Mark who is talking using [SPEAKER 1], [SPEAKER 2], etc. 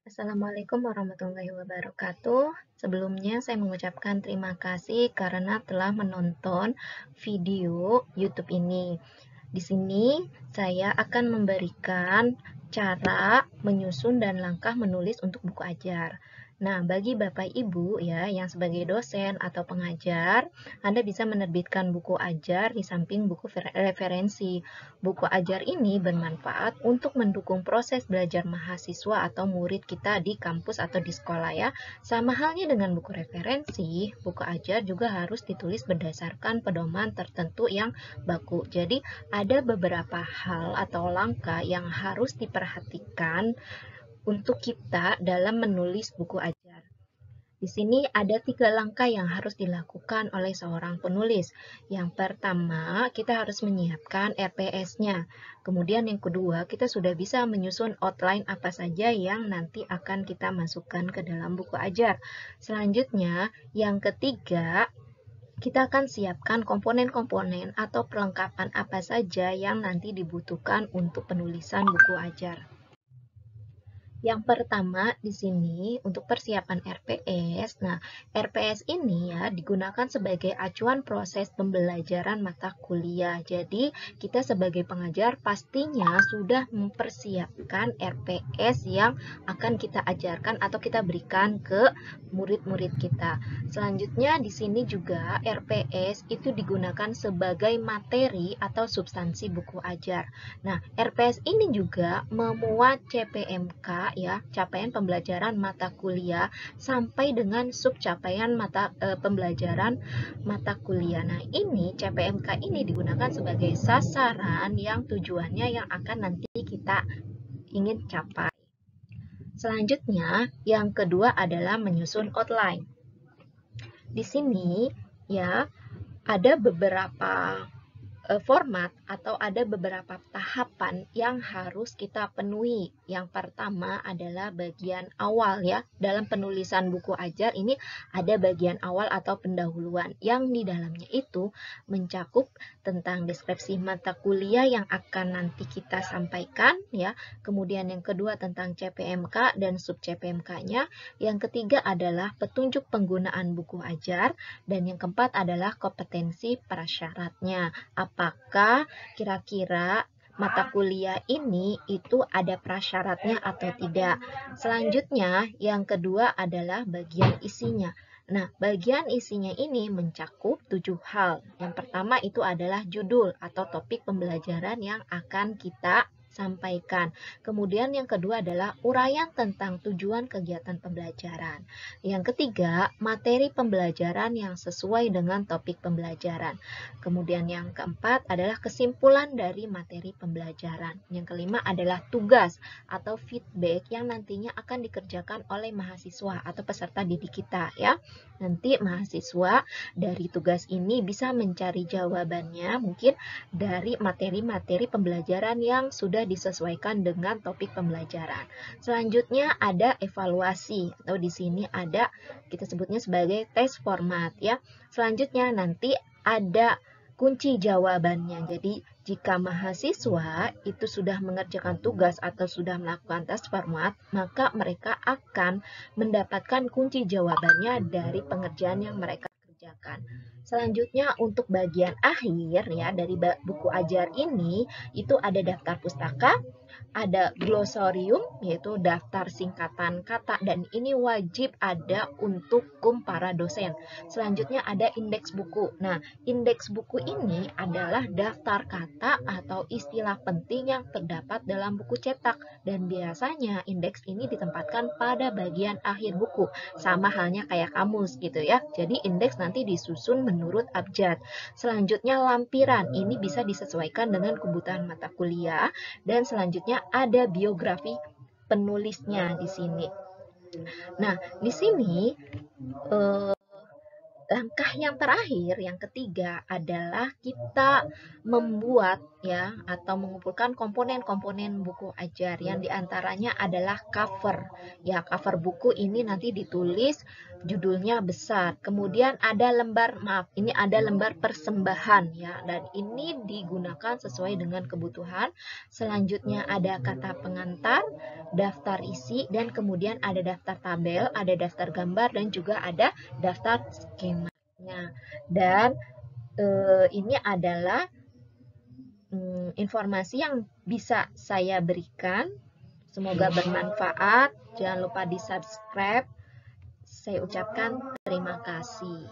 [SPEAKER 1] Assalamualaikum warahmatullahi wabarakatuh. Sebelumnya saya mengucapkan terima kasih karena telah menonton video YouTube ini. Di sini saya akan memberikan cara menyusun dan langkah menulis untuk buku ajar. Nah, bagi Bapak Ibu ya yang sebagai dosen atau pengajar, Anda bisa menerbitkan buku ajar di samping buku referensi. Buku ajar ini bermanfaat untuk mendukung proses belajar mahasiswa atau murid kita di kampus atau di sekolah ya. Sama halnya dengan buku referensi, buku ajar juga harus ditulis berdasarkan pedoman tertentu yang baku. Jadi ada beberapa hal atau langkah yang harus diperhatikan untuk kita dalam menulis buku ajar. Di sini ada 3 langkah yang harus dilakukan oleh seorang penulis. Yang pertama, kita harus menyiapkan RPS-nya. Kemudian yang kedua, kita sudah bisa menyusun outline apa saja yang nanti akan kita masukkan ke dalam buku ajar. Selanjutnya, yang ketiga, kita akan siapkan komponen-komponen atau perlengkapan apa saja yang nanti dibutuhkan untuk penulisan buku ajar. Yang pertama di sini untuk persiapan RPS. Nah, RPS ini ya digunakan sebagai acuan proses pembelajaran mata kuliah. Jadi, kita sebagai pengajar pastinya sudah mempersiapkan RPS yang akan kita ajarkan atau kita berikan ke murid-murid kita. Selanjutnya di sini juga RPS itu digunakan sebagai materi atau substansi buku ajar. Nah, RPS ini juga memuat CPMK ya, capaian pembelajaran mata kuliah sampai dengan subcapaian pembelajaran mata kuliah. Nah, ini CPMK ini digunakan sebagai sasaran yang tujuannya yang akan nanti kita ingin capai. Selanjutnya, yang kedua adalah menyusun outline. Di sini ya ada beberapa format atau ada beberapa tahapan yang harus kita penuhi. Yang pertama adalah bagian awal ya. Dalam penulisan buku ajar ini ada bagian awal atau pendahuluan yang di dalamnya itu mencakup tentang deskripsi mata kuliah yang akan nanti kita sampaikan ya. Kemudian yang kedua tentang CPMK dan sub CPMK-nya. Yang ketiga adalah petunjuk penggunaan buku ajar dan yang keempat adalah kompetensi prasyaratnya. Apakah kira-kira mata kuliah ini itu ada prasyaratnya atau tidak. Selanjutnya, yang kedua adalah bagian isinya. Nah, bagian isinya ini mencakup 7 hal. Yang pertama itu adalah judul atau topik pembelajaran yang akan kita sampaikan. Kemudian yang kedua adalah uraian tentang tujuan kegiatan pembelajaran. Yang ketiga, materi pembelajaran yang sesuai dengan topik pembelajaran. Kemudian yang keempat adalah kesimpulan dari materi pembelajaran. Yang kelima adalah tugas atau feedback yang nantinya akan dikerjakan oleh mahasiswa atau peserta didik kita ya. Nanti mahasiswa dari tugas ini bisa mencari jawabannya mungkin dari materi-materi pembelajaran yang sudah disesuaikan dengan topik pembelajaran. Selanjutnya ada evaluasi atau di sini ada kita sebutnya sebagai tes format ya. Selanjutnya nanti ada kunci jawabannya. Jadi jika mahasiswa itu sudah mengerjakan tugas atau sudah melakukan tes format, maka mereka akan mendapatkan kunci jawabannya dari pengerjaan yang mereka kerjakan. Selanjutnya untuk bagian akhir ya dari buku ajar ini itu ada daftar pustaka, ada glosarium yaitu daftar singkatan kata dan ini wajib ada untuk para dosen. Selanjutnya ada indeks buku. Nah, indeks buku ini adalah daftar kata atau istilah penting yang terdapat dalam buku cetak dan biasanya indeks ini ditempatkan pada bagian akhir buku. Sama halnya kayak kamus gitu ya. Jadi indeks nanti disusun menurut abjad. Selanjutnya lampiran. Ini bisa disesuaikan dengan kebutuhan mata kuliah dan selanjutnya ada biografi penulisnya di sini. Nah, di sini langkah yang terakhir, yang ketiga adalah kita membuat ya atau mengumpulkan komponen-komponen buku ajar yang diantaranya adalah cover. Ya, cover buku ini nanti ditulis judulnya besar. Kemudian ada lembar, ini ada lembar persembahan ya, dan ini digunakan sesuai dengan kebutuhan. Selanjutnya ada kata pengantar, daftar isi, dan kemudian ada daftar tabel, ada daftar gambar, dan juga ada daftar skemanya. Dan ini adalah informasi yang bisa saya berikan. Semoga bermanfaat. Jangan lupa di subscribe. Saya ucapkan terima kasih.